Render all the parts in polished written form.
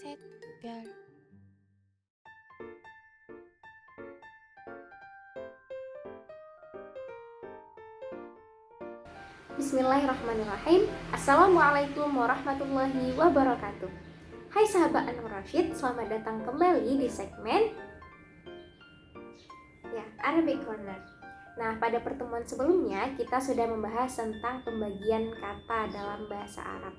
셋, 별. Bismillahirrahmanirrahim. Assalamualaikum warahmatullahi wabarakatuh. Hai sahabat Anwar Rashid, selamat datang kembali di segmen Arabic Corner. Nah, pada pertemuan sebelumnya kita sudah membahas tentang pembagian kata dalam bahasa Arab.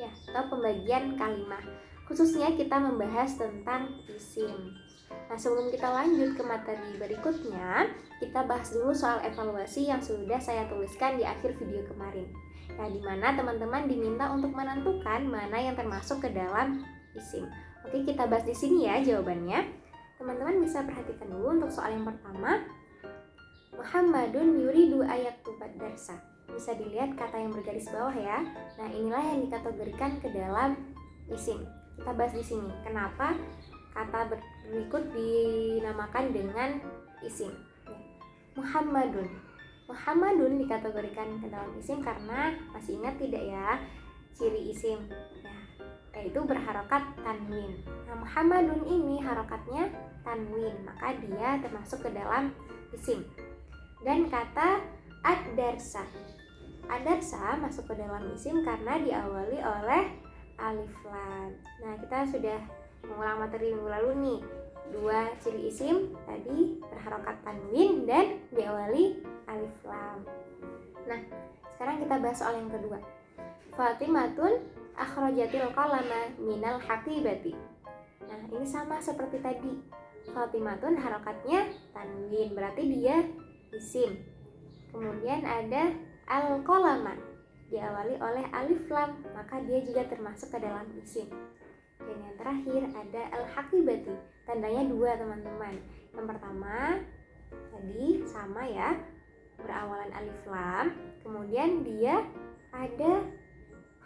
Atau pembagian kalimat. Khususnya kita membahas tentang isim. Nah, sebelum kita lanjut ke materi berikutnya, kita bahas dulu soal evaluasi yang sudah saya tuliskan di akhir video kemarin. Nah, di mana teman-teman diminta untuk menentukan mana yang termasuk ke dalam isim. Oke, kita bahas di sini ya jawabannya. Teman-teman bisa perhatikan dulu untuk soal yang pertama. Muhammadun yuridu ayaktuba darsa. Bisa dilihat kata yang bergaris bawah ya. Nah, inilah yang dikategorikan ke dalam isim. Kita bahas di sini. Kenapa kata berikut dinamakan dengan isim? Muhammadun. Muhammadun dikategorikan ke dalam isim karena masih ingat tidak ya ciri isim? Yaitu berharokat tanwin. Nah, Muhammadun ini harokatnya tanwin, maka dia termasuk ke dalam isim. Dan kata ad-darsa. Ad-darsa masuk ke dalam isim karena diawali oleh alif lam. Nah, kita sudah mengulang materi minggu lalu nih. Dua ciri isim tadi berharokat tanwin dan diawali alif lam. Nah, sekarang kita bahas soal yang kedua. Fatimatun akhrajatil qalama minal haqibati. Nah, ini sama seperti tadi. Fatimatun harokatnya tanwin, berarti dia isim. Kemudian ada al-qalama, diawali oleh alif lam, maka dia juga termasuk ke dalam isim. Dan yang terakhir ada al-haqibati, tandanya dua teman-teman. Yang pertama tadi sama ya, berawalan alif lam, kemudian dia ada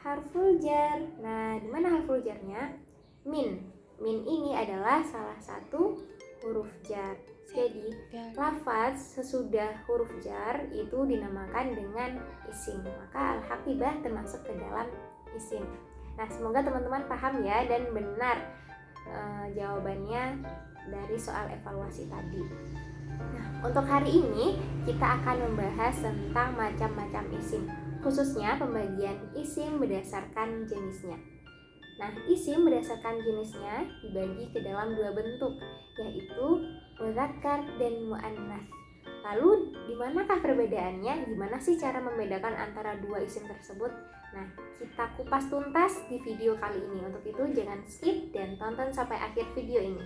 harful jar. Nah, di mana harful jarnya? Min. Min ini adalah salah satu huruf jar. Jadi, lafaz sesudah huruf jar itu dinamakan dengan isim. Maka al-haqibah termasuk ke dalam isim. Nah, semoga teman-teman paham ya dan benar jawabannya dari soal evaluasi tadi. Nah, untuk hari ini kita akan membahas tentang macam-macam isim, khususnya pembagian isim berdasarkan jenisnya. Nah, isim berdasarkan jenisnya dibagi ke dalam dua bentuk, yaitu mudzakkar dan muannats. Lalu, di manakah perbedaannya? Gimana sih cara membedakan antara dua isim tersebut? Nah, kita kupas tuntas di video kali ini. Untuk itu, jangan skip dan tonton sampai akhir video ini.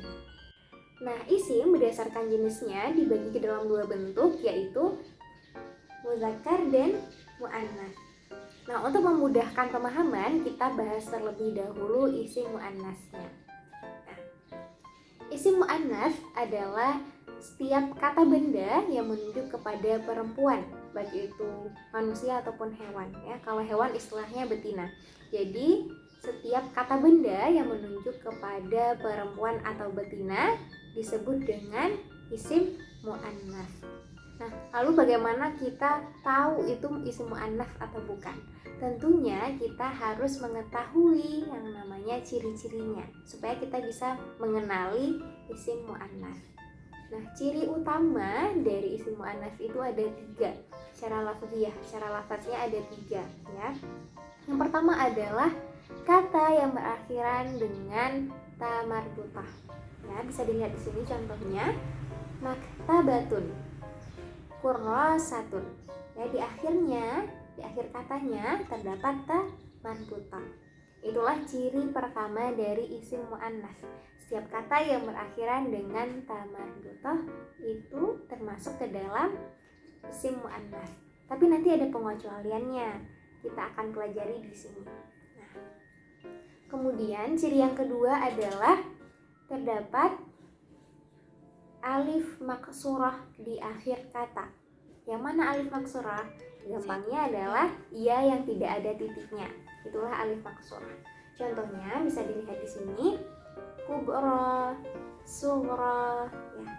Nah, isim berdasarkan jenisnya dibagi ke dalam dua bentuk, yaitu mudzakkar dan muannats. Nah, untuk memudahkan pemahaman, kita bahas terlebih dahulu isim muannasnya. Nah, isim muannats adalah setiap kata benda yang menunjuk kepada perempuan, baik itu manusia ataupun hewan ya. Kalau hewan istilahnya betina. Jadi, setiap kata benda yang menunjuk kepada perempuan atau betina disebut dengan isim muannats. Nah, lalu bagaimana kita tahu itu isim muannats atau bukan? Tentunya kita harus mengetahui yang namanya ciri-cirinya supaya kita bisa mengenali isim muannats. Nah, ciri utama dari isim muannats itu ada tiga. Secara lafaznya ada tiga ya. Yang pertama adalah kata yang berakhiran dengan ta marbutah. Ya, bisa dilihat di sini contohnya. Maktabatun, kurrasatun. Ya, di akhir katanya terdapat ta marbutah. Itulah ciri pertama dari isim muannats. Setiap kata yang berakhiran dengan ta marbutah itu termasuk ke dalam isim muannats. Tapi nanti ada pengecualiannya. Kita akan pelajari di sini. Nah, kemudian ciri yang kedua adalah terdapat alif maksurah di akhir kata. Yang mana alif maksurah? Gampangnya adalah ia yang tidak ada titiknya. Itulah alif maksurah. Contohnya bisa dilihat di sini. Kubra, sughra. Ya,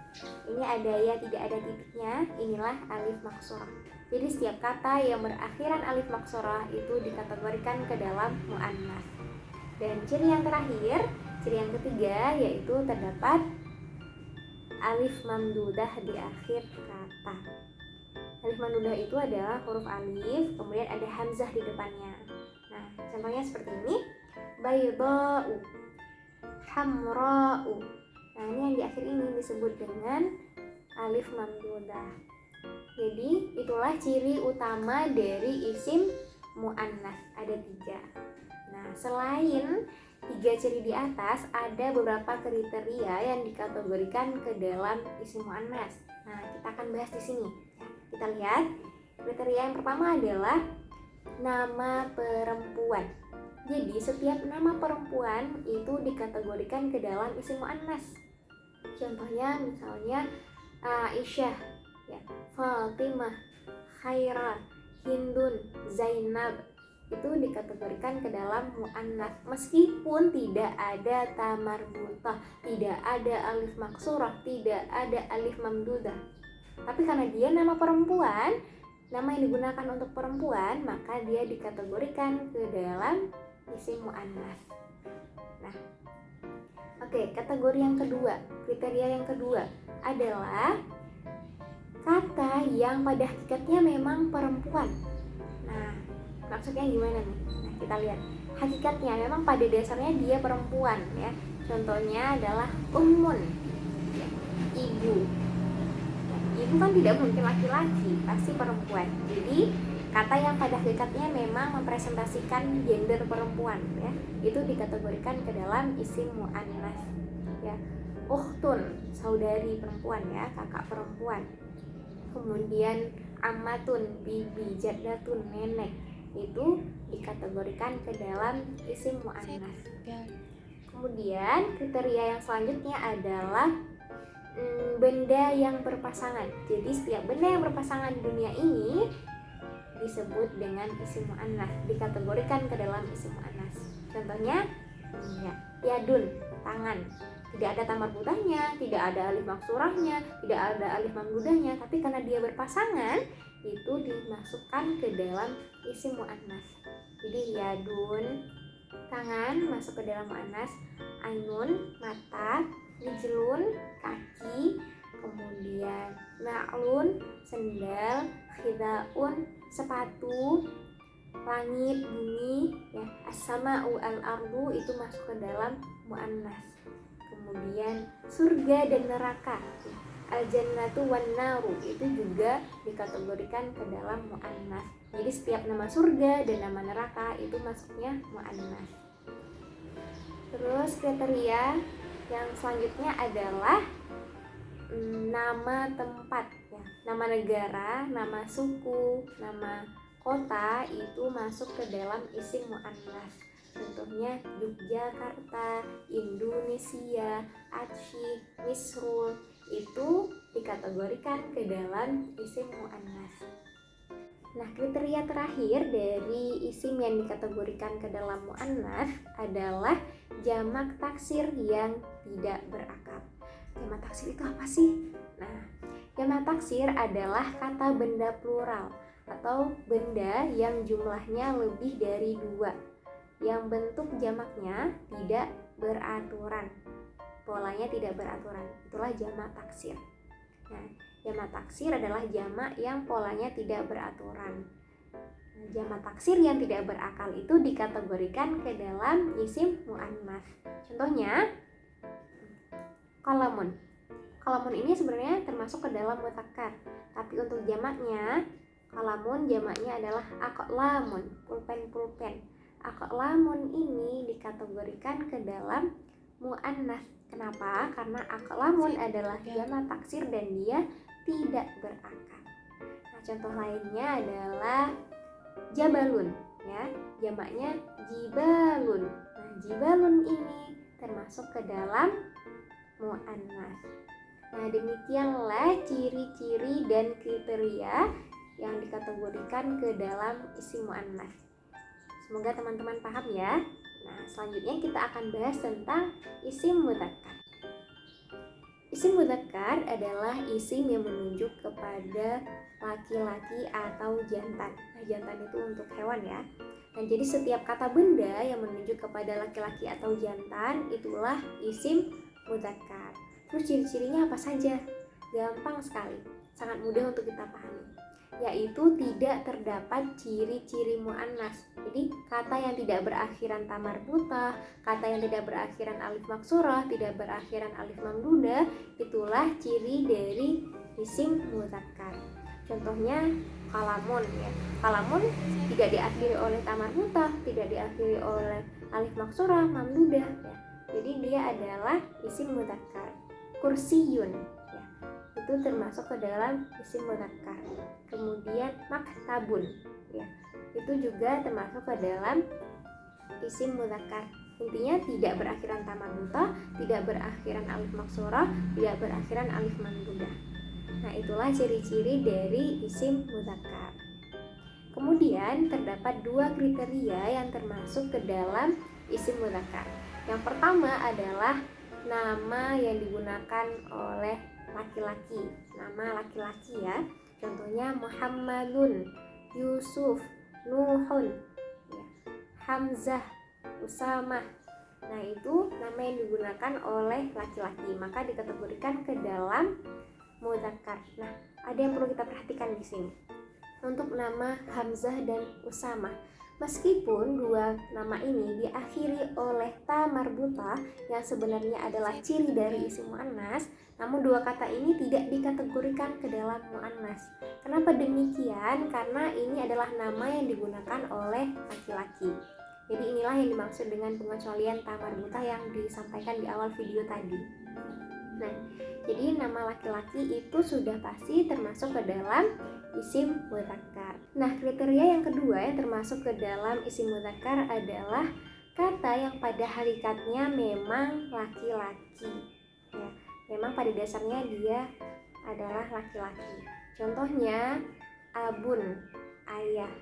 ini ada ya tidak ada titiknya. Inilah alif maksurah. Jadi setiap kata yang berakhiran alif maksurah itu dikategorikan ke dalam muannats. Dan ciri yang terakhir, ciri yang ketiga, yaitu terdapat alif mamdudah di akhir kata. Alif mamdudah itu adalah huruf alif, kemudian ada hamzah di depannya. Nah, contohnya seperti ini. Bayda'u, hamra'u. Nah, ini yang di akhir ini disebut dengan alif mamdudah. Jadi, itulah ciri utama dari isim mu'annas. Ada 3. Nah, selain 3 ciri di atas, ada beberapa kriteria yang dikategorikan ke dalam isim mu'annas. Nah, kita akan bahas di sini. Kita lihat, kriteria yang pertama adalah nama perempuan. Jadi, setiap nama perempuan itu dikategorikan ke dalam isim mu'annas. Contohnya misalnya Aisyah, ya, Fatimah, Khaira, Hindun, Zainab, itu dikategorikan ke dalam mu'annas meskipun tidak ada ta marbutah, tidak ada alif maksurah, tidak ada alif mamdudah. Tapi karena dia nama perempuan, nama yang digunakan untuk perempuan, maka dia dikategorikan ke dalam isim mu'annas. Nah, oke, kategori yang kedua, kriteria yang kedua adalah kata yang pada hakikatnya memang perempuan. Nah, maksudnya gimana nih? Nah, kita lihat. Hakikatnya memang pada dasarnya dia perempuan, ya. Contohnya adalah ummun, ya, ibu. Nah, ibu kan tidak mungkin laki-laki, pasti perempuan. Jadi, kata yang pada hakikatnya memang mempresentasikan gender perempuan, ya, itu dikategorikan ke dalam isim mu'annas, ya. Ukhtun, saudari perempuan, ya, kakak perempuan. Kemudian amatun, bibi, jaddatun, nenek, itu dikategorikan ke dalam isim mu'annas. Kemudian kriteria yang selanjutnya adalah benda yang berpasangan. Jadi setiap benda yang berpasangan di dunia ini disebut dengan isim mu'annas, dikategorikan ke dalam isim mu'annas. Contohnya, yadun, tangan. Tidak ada ta marbutahnya, tidak ada alif maksurahnya, tidak ada alif mamdudahnya, tapi karena dia berpasangan, itu dimasukkan ke dalam isim mu'annas. Jadi yadun, tangan, masuk ke dalam mu'annas. Ainun, mata. Rijlun, kaki. Kemudian na'lun, sendal. Khidaun, sepatu. Langit, bumi, ya. As-sama'u al-ardu, itu masuk ke dalam mu'annas. Kemudian surga dan neraka, al-jannatu wan naru, itu juga dikategorikan ke dalam mu'annas. Jadi setiap nama surga dan nama neraka itu masuknya mu'annas. Terus kriteria yang selanjutnya adalah nama tempat, ya. Nama negara, nama suku, nama kota itu masuk ke dalam isim mu'annas. Contohnya Yogyakarta, Indonesia, Aceh, Misrul, itu dikategorikan ke dalam isim mu'annas. Nah, kriteria terakhir dari isim yang dikategorikan ke dalam mu'annas adalah jamak taksir yang tidak berakal. Jamak taksir itu apa sih? Nah, jamak taksir adalah kata benda plural atau benda yang jumlahnya lebih dari 2, yang bentuk jamaknya tidak beraturan, polanya tidak beraturan. Itulah jamak taksir. Nah, jamak taksir adalah jamak yang polanya tidak beraturan. Nah, jamak taksir yang tidak berakal itu dikategorikan ke dalam isim mu'annas. Contohnya, qalamun. Qalamun ini sebenarnya termasuk ke dalam mudzakkar, tapi untuk jamaknya, qalamun jamaknya adalah aqlamun, pulpen-pulpen. Aqlamun ini dikategorikan ke dalam mu'annas. Kenapa? Karena aqlamun adalah jamak taksir dan dia tidak berakal. Nah, contoh lainnya adalah jabalun, ya, jamaknya jibalun. Nah, jibalun ini termasuk ke dalam mu'annas. Nah, demikianlah ciri-ciri dan kriteria yang dikategorikan ke dalam isim mu'annas. Semoga teman-teman paham ya. Nah, selanjutnya kita akan bahas tentang isim mudzakkar. Isim mudzakkar adalah isim yang menunjuk kepada laki-laki atau jantan. Nah, jantan itu untuk hewan, ya. Nah, jadi setiap kata benda yang menunjuk kepada laki-laki atau jantan itulah isim mudzakkar. Terus ciri-cirinya apa saja? Gampang sekali, sangat mudah untuk kita pahami, yaitu tidak terdapat ciri-ciri muannas. Jadi kata yang tidak berakhiran ta marbutah, kata yang tidak berakhiran alif maksurah, tidak berakhiran alif mamdudah, itulah ciri dari isim mudzakkar. Contohnya kalamun ya. Kalamun tidak diakhiri oleh ta marbutah, tidak diakhiri oleh alif maksurah, mamdudah ya. Jadi dia adalah isim mudzakkar. Kursiyun ya. Itu termasuk ke dalam isim mudzakkar. Kemudian maktabun ya. Itu juga termasuk ke dalam isim mudzakkar. Intinya tidak berakhiran ta marbutah, tidak berakhiran alif maksurah, tidak berakhiran alif mamdudah. Nah, itulah ciri-ciri dari isim mudzakkar. Kemudian terdapat dua kriteria yang termasuk ke dalam isim mudzakkar. Yang pertama adalah nama yang digunakan oleh laki-laki, nama laki-laki ya. Contohnya Muhammadun, Yusuf, Nuhun, ya, Hamzah, Usamah. Nah, itu nama yang digunakan oleh laki-laki, maka dikategorikan ke dalam mudzakkar. Nah, ada yang perlu kita perhatikan di sini. Untuk nama Hamzah dan Usamah, meskipun dua nama ini diakhiri oleh ta marbutah yang sebenarnya adalah ciri dari isim muannas, namun dua kata ini tidak dikategorikan ke dalam muannas. Kenapa demikian? Karena ini adalah nama yang digunakan oleh laki-laki. Jadi inilah yang dimaksud dengan pengecualian ta marbutah yang disampaikan di awal video tadi. Nah, jadi nama laki-laki itu sudah pasti termasuk ke dalam isim mudzakkar. Nah, kriteria yang kedua yang termasuk ke dalam isim mudzakkar adalah kata yang pada hakikatnya memang laki-laki. Ya, memang pada dasarnya dia adalah laki-laki. Contohnya abun, ayah,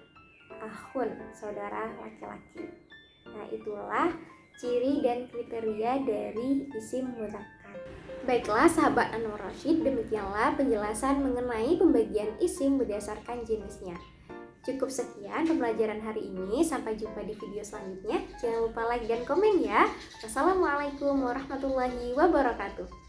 akhun, saudara laki-laki. Nah, itulah ciri dan kriteria dari isim mudzakkar. Baiklah sahabat Anwar Rasyid, demikianlah penjelasan mengenai pembagian isim berdasarkan jenisnya. Cukup sekian pembelajaran hari ini, sampai jumpa di video selanjutnya. Jangan lupa like dan komen ya. Wassalamualaikum warahmatullahi wabarakatuh.